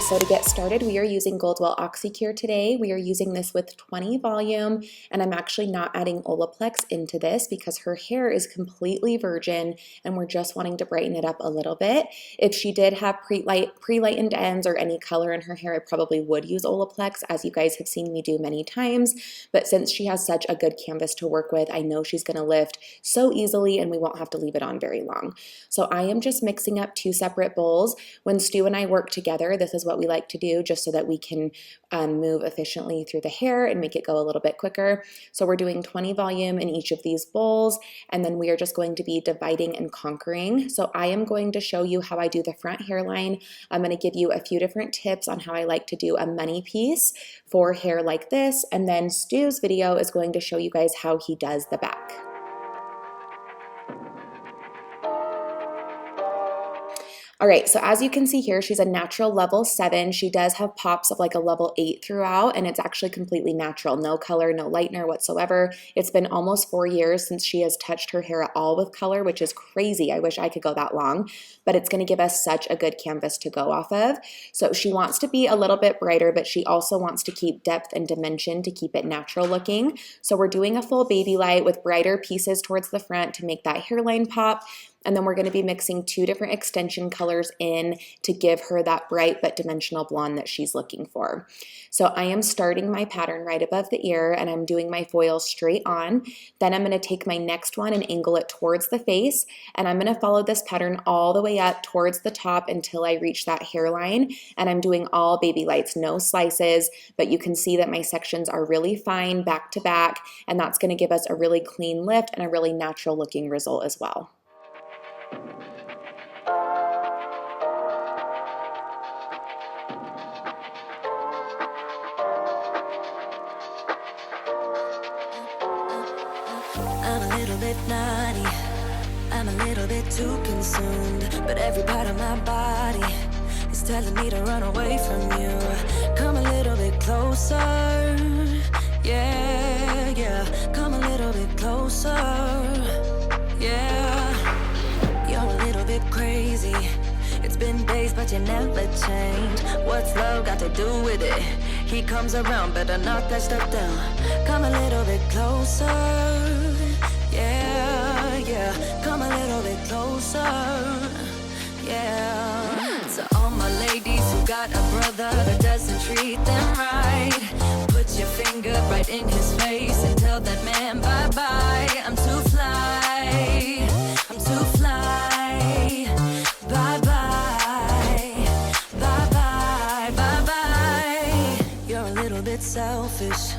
so to get started, we are using Goldwell Oxycure today. We are using this with 20 volume, and I'm actually not adding Olaplex into this because her hair is completely virgin and we're just wanting to brighten it up a little bit. If she did have pre-lightened ends or any color in her hair, I probably would use Olaplex, as you guys have seen me do many times, but since she has such a good canvas to work with, I know she's gonna lift so easily and we won't have to leave it on very long. So I am just mixing up 2 separate bowls. When Stu and I work together, this is what we like to do just so that we can move efficiently through the hair and make it go a little bit quicker. So we're doing 20 volume in each of these bowls, and then we are just going to be dividing and conquering. So I am going to show you how I do the front hairline. I'm going to give you a few different tips on how I like to do a money piece for hair like this, and then Stu's video is going to show you guys how he does the back. All right, so as you can see here, she's a natural level 7. She does have pops of like a level 8 throughout, and it's actually completely natural. No color, no lightener whatsoever. It's been almost 4 years since she has touched her hair at all with color, which is crazy. I wish I could go that long, but it's gonna give us such a good canvas to go off of. So she wants to be a little bit brighter, but she also wants to keep depth and dimension to keep it natural looking. So we're doing a full baby light with brighter pieces towards the front to make that hairline pop. And then we're going to be mixing 2 different extension colors in to give her that bright but dimensional blonde that she's looking for. So I am starting my pattern right above the ear, and I'm doing my foil straight on. Then I'm going to take my next one and angle it towards the face, and I'm going to follow this pattern all the way up towards the top until I reach that hairline. And I'm doing all baby lights, no slices, but you can see that my sections are really fine back to back, and that's going to give us a really clean lift and a really natural looking result as well. I'm a little bit naughty, I'm a little bit too consumed, but every part of my body is telling me to run away from you. Come a little bit closer, yeah, yeah. Come a little bit closer, yeah. You're a little bit crazy. It's been days, but you never change. What's love got to do with it? He comes around, better knock that stuff down. Come a little bit closer, yeah, yeah. Come a little bit closer, yeah. To all my ladies who got a brother that doesn't treat them right, put your finger right in his face and tell that man bye-bye. I'm too fly, I'm too fly. Bye-bye, bye-bye, bye-bye. You're a little bit selfish.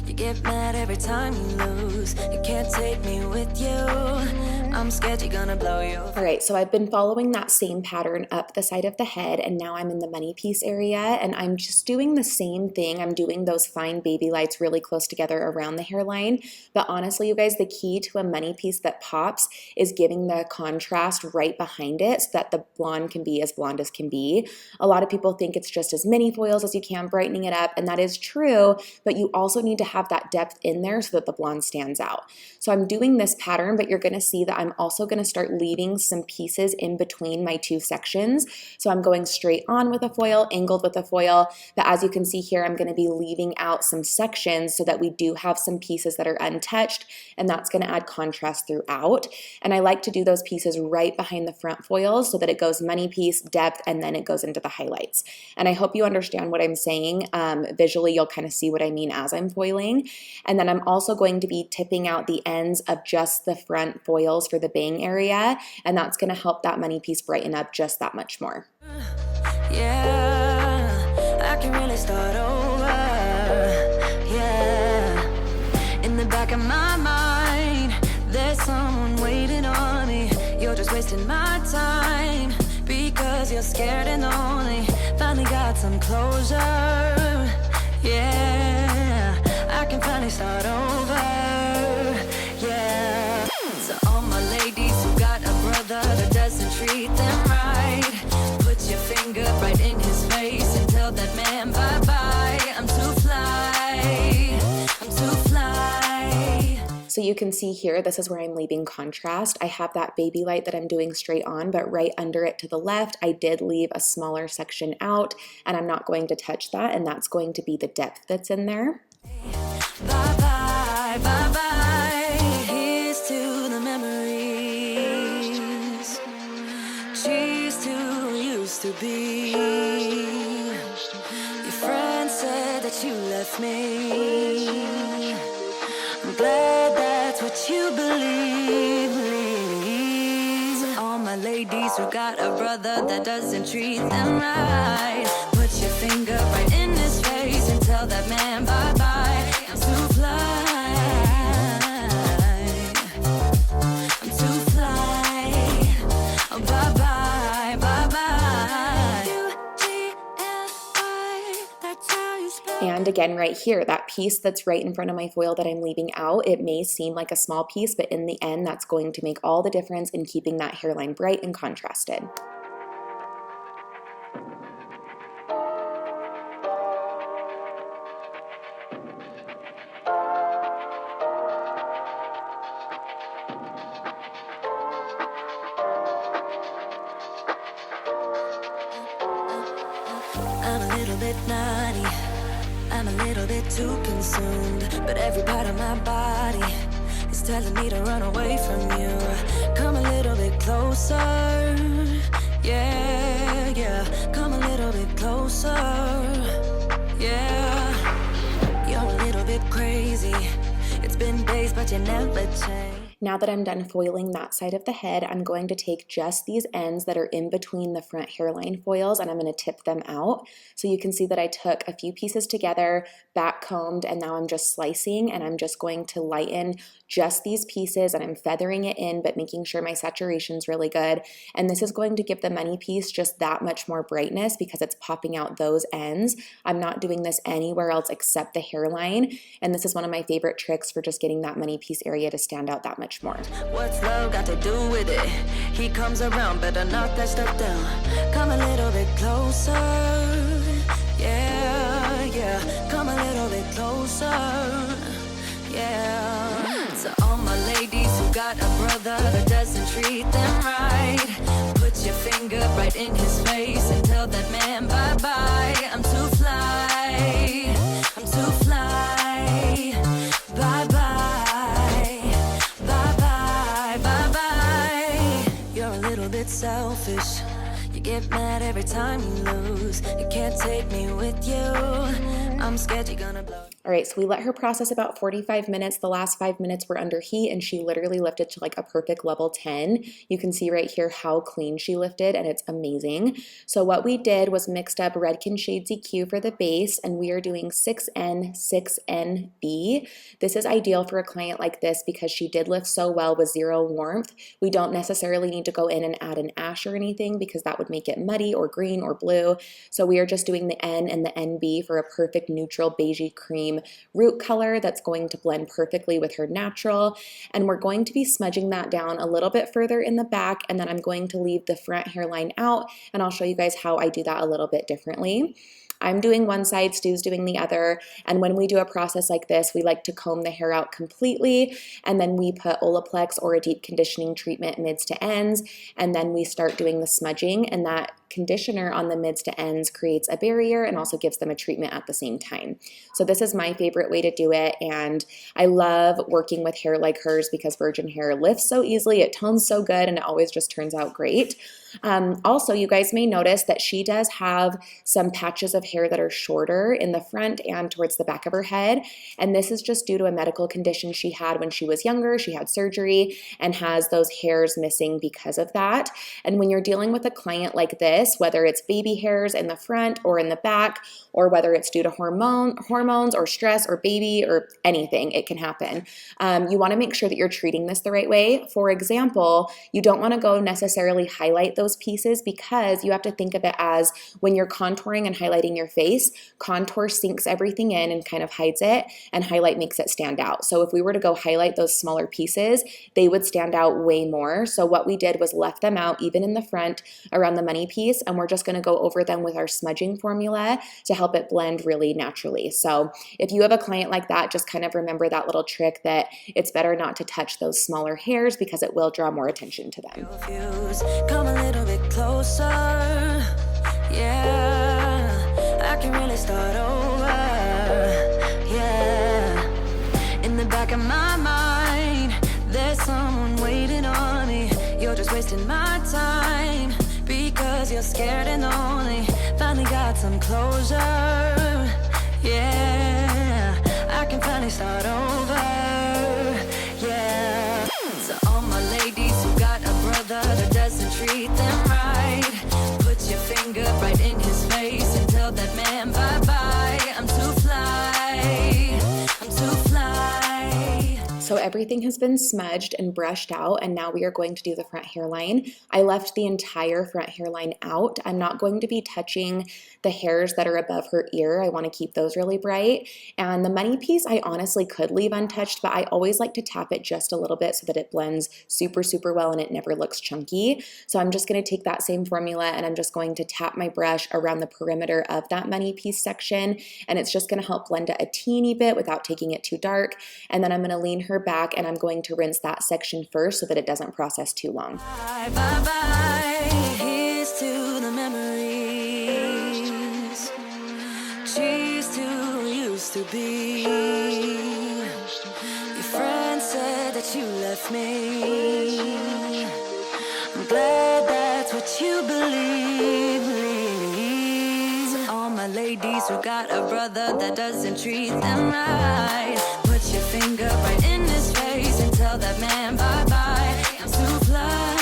You get mad every time you lose. You can't take me with you. I'm scared you're gonna blow you. All right, so I've been following that same pattern up the side of the head, and now I'm in the money piece area, and I'm just doing the same thing. I'm doing those fine baby lights really close together around the hairline, but honestly, you guys, the key to a money piece that pops is giving the contrast right behind it so that the blonde can be as blonde as can be. A lot of people think it's just as many foils as you can, brightening it up, and that is true, but you also need to have that depth in there so that the blonde stands out. So I'm doing this pattern, but you're gonna see that I'm also gonna start leaving some pieces in between my 2 sections. So I'm going straight on with a foil, angled with a foil, but as you can see here, I'm gonna be leaving out some sections so that we do have some pieces that are untouched, and that's gonna add contrast throughout. And I like to do those pieces right behind the front foils so that it goes money piece, depth, and then it goes into the highlights. And I hope you understand what I'm saying. Visually, you'll kind of see what I mean as I'm foiling. And then I'm also going to be tipping out the ends of just the front foils for the bang area, and that's going to help that money piece brighten up just that much more. Yeah, I can really start over. Yeah, in the back of my mind, there's someone waiting on me. You're just wasting my time because you're scared and lonely. Finally got some closure. Yeah, I can finally start over. Yeah, to all my ladies who got a brother that doesn't treat them right, put your finger right in his face and tell that man bye-bye. I'm too fly, I'm too fly. So you can see here, this is where I'm leaving contrast. I have that baby light that I'm doing straight on, but right under it to the left, I did leave a smaller section out, and I'm not going to touch that, and that's going to be the depth that's in there. Bye-bye, bye-bye. Here's to the memories. Cheers to who used to be. Your friend said that you left me. I'm glad that's what you believe. To all my ladies who got a brother that doesn't treat them right, put your finger right in his face and tell that man bye-bye. I'm too fly. I'm too fly. Oh, bye-bye, bye-bye. U-G-L-I, that's how you spell. And again, right here, that piece that's right in front of my foil that I'm leaving out, it may seem like a small piece, but in the end, that's going to make all the difference in keeping that hairline bright and contrasted. I'm a little bit naughty, I'm a little bit too consumed, but every part of my body is telling me to run away from you. Come a little bit closer, yeah, yeah. Come a little bit closer, yeah. You're a little bit crazy, it's been days but you never change. Now that I'm done foiling that side of the head, I'm going to take just these ends that are in between the front hairline foils and I'm going to tip them out. So you can see that I took a few pieces together, back combed, and now I'm just slicing, and I'm just going to lighten just these pieces, and I'm feathering it in but making sure my saturation's really good. And this is going to give the money piece just that much more brightness because it's popping out those ends. I'm not doing this anywhere else except the hairline, and this is one of my favorite tricks for just getting that money piece area to stand out that much more. What's love got to do with it? He comes around, better knock that stuff down. Come a little bit closer, yeah, yeah. Come a little bit closer, yeah. To all my ladies who got a brother that doesn't treat them right, put your finger right in his face and tell that man bye-bye. I'm too fly, I'm too fly, bye-bye, bye-bye, bye-bye. You're a little bit selfish, you get mad every time you lose. You can't take me with you, I'm scared you're gonna blow. All right, so we let her process about 45 minutes. The last 5 minutes were under heat, and she literally lifted to like a perfect level 10. You can see right here how clean she lifted, and it's amazing. So what we did was mixed up Redken Shades EQ for the base, and we are doing 6N, 6NB. This is ideal for a client like this because she did lift so well with zero warmth. We don't necessarily need to go in and add an ash or anything because that would make it muddy or green or blue. So we are just doing the N and the NB for a perfect neutral beigey cream root color that's going to blend perfectly with her natural. And we're going to be smudging that down a little bit further in the back, and then I'm going to leave the front hairline out, and I'll show you guys how I do that a little bit differently. I'm doing one side, Stu's doing the other, and when we do a process like this, we like to comb the hair out completely, and then we put Olaplex or a deep conditioning treatment mids to ends, and then we start doing the smudging, and that conditioner on the mids to ends creates a barrier and also gives them a treatment at the same time. So this is my favorite way to do it, and I love working with hair like hers because virgin hair lifts so easily, it tones so good, and it always just turns out great. Also, you guys may notice that she does have some patches of hair that are shorter in the front and towards the back of her head, and this is just due to a medical condition she had when she was younger. She had surgery and has those hairs missing because of that. And when you're dealing with a client like this, whether it's baby hairs in the front or in the back, or whether it's due to hormones or stress or baby or anything, it can happen. You want to make sure that you're treating this the right way. For example, you don't want to go necessarily highlight those pieces because you have to think of it as when you're contouring and highlighting your face, contour sinks everything in and kind of hides it, and highlight makes it stand out. So if we were to go highlight those smaller pieces, they would stand out way more. So what we did was left them out even in the front around the money piece, piece, and we're just gonna go over them with our smudging formula to help it blend really naturally. So if you have a client like that, just kind of remember that little trick that it's better not to touch those smaller hairs because it will draw more attention to them. Come a little bit closer, yeah, I can really start over, yeah. In the back of my mind, there's someone waiting on me. You're just wasting my time because you're scared and lonely. Finally got some closure, yeah, I can finally start over, yeah. So all my ladies who got a brother that doesn't treat them right, put your finger right in his face and tell that man bye-bye. I'm too fly, I'm too fly. So everything has been smudged and brushed out, and now we are going to do the front hairline. I left the entire front hairline out. I'm not going to be touching the hairs that are above her ear. I want to keep those really bright. And the money piece, I honestly could leave untouched, but I always like to tap it just a little bit so that it blends super, super well and it never looks chunky. So I'm just going to take that same formula and I'm just going to tap my brush around the perimeter of that money piece section, and it's just going to help blend it a teeny bit without taking it too dark. And then I'm going to lean her back and I'm going to rinse that section first so that it doesn't process too long. Bye, bye, bye. Here's to the memories. Cheers to who used to be. Your friend said that you left me. I'm glad that's what you believe. So all my ladies who got a brother that doesn't treat them right, put your finger right in his face and tell that man bye-bye. I'm too fly.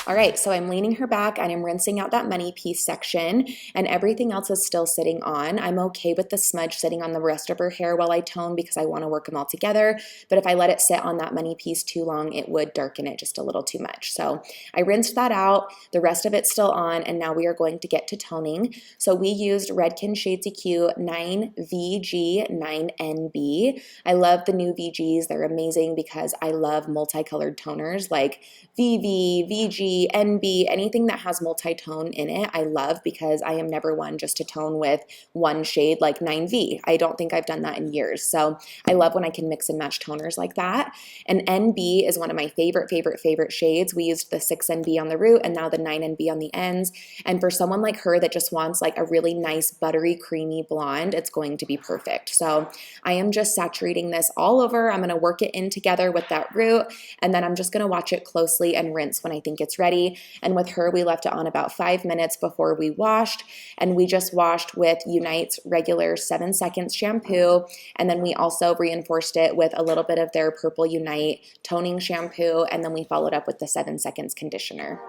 All right, so I'm leaning her back and I'm rinsing out that money piece section, and everything else is still sitting on. I'm okay with the smudge sitting on the rest of her hair while I tone because I want to work them all together, but if I let it sit on that money piece too long, it would darken it just a little too much. So I rinsed that out, the rest of it's still on, and now we are going to get to toning. So we used Redken Shades EQ 9VG 9NB. I love the new VGs. They're amazing because I love multicolored toners like VV, VG, NB, anything that has multi-tone in it, I love because I am never one just to tone with one shade like 9V. I don't think I've done that in years. So I love when I can mix and match toners like that. And NB is one of my favorite shades. We used the 6NB on the root and now the 9NB on the ends. And for someone like her that just wants like a really nice buttery creamy blonde, it's going to be perfect. So I am just saturating this all over. I'm going to work it in together with that root, and then I'm just going to watch it closely and rinse when I think it's ready. And with her, we left it on about 5 minutes before we washed, and we just washed with Unite's regular 7 seconds shampoo, and then we also reinforced it with a little bit of their Purple Unite toning shampoo, and then we followed up with the 7 seconds conditioner.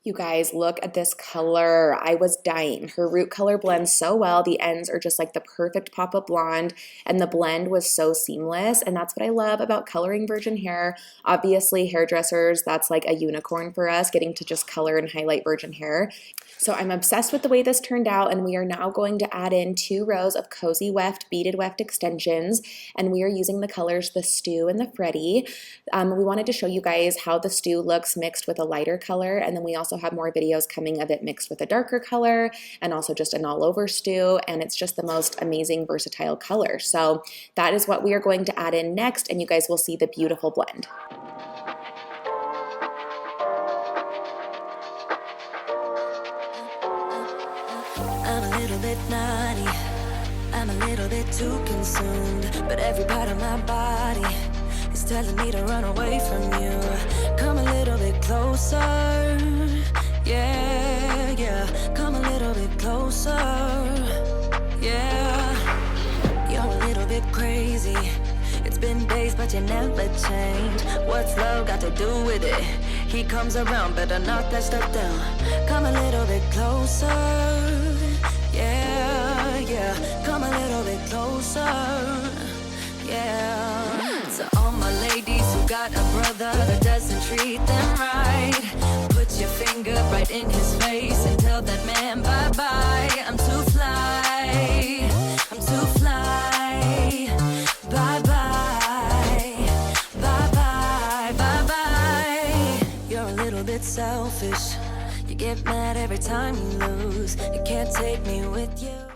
You guys, look at this color. I was dying. Her root color blends so well. The ends are just like the perfect pop of blonde, and the blend was so seamless, and that's what I love about coloring virgin hair. Obviously, hairdressers, that's like a unicorn for us, getting to just color and highlight virgin hair. So I'm obsessed with the way this turned out, and we are now going to add in 2 rows of Cozy Weft beaded weft extensions, and we are using the colors the Stew and the Freddy. We wanted to show you guys how the Stew looks mixed with a lighter color, and then we also have more videos coming of it mixed with a darker color and also just an all over stew, and it's just the most amazing versatile color. So that is what we are going to add in next, and you guys will see the beautiful blend. I'm a little bit naughty, I'm a little bit too consumed, but every part of my body is telling me to run away from you. Come a little bit closer, yeah, yeah. Come a little bit closer, yeah. You're a little bit crazy. It's been days, but you never change. What's love got to do with it? He comes around, better knock that stuff down. Come a little bit closer, yeah, yeah. Come a little bit closer, yeah. So all my ladies who got a brother that doesn't treat them right, put your finger right in his face and tell that man bye-bye. I'm selfish. You get mad every time you lose. You can't take me with you.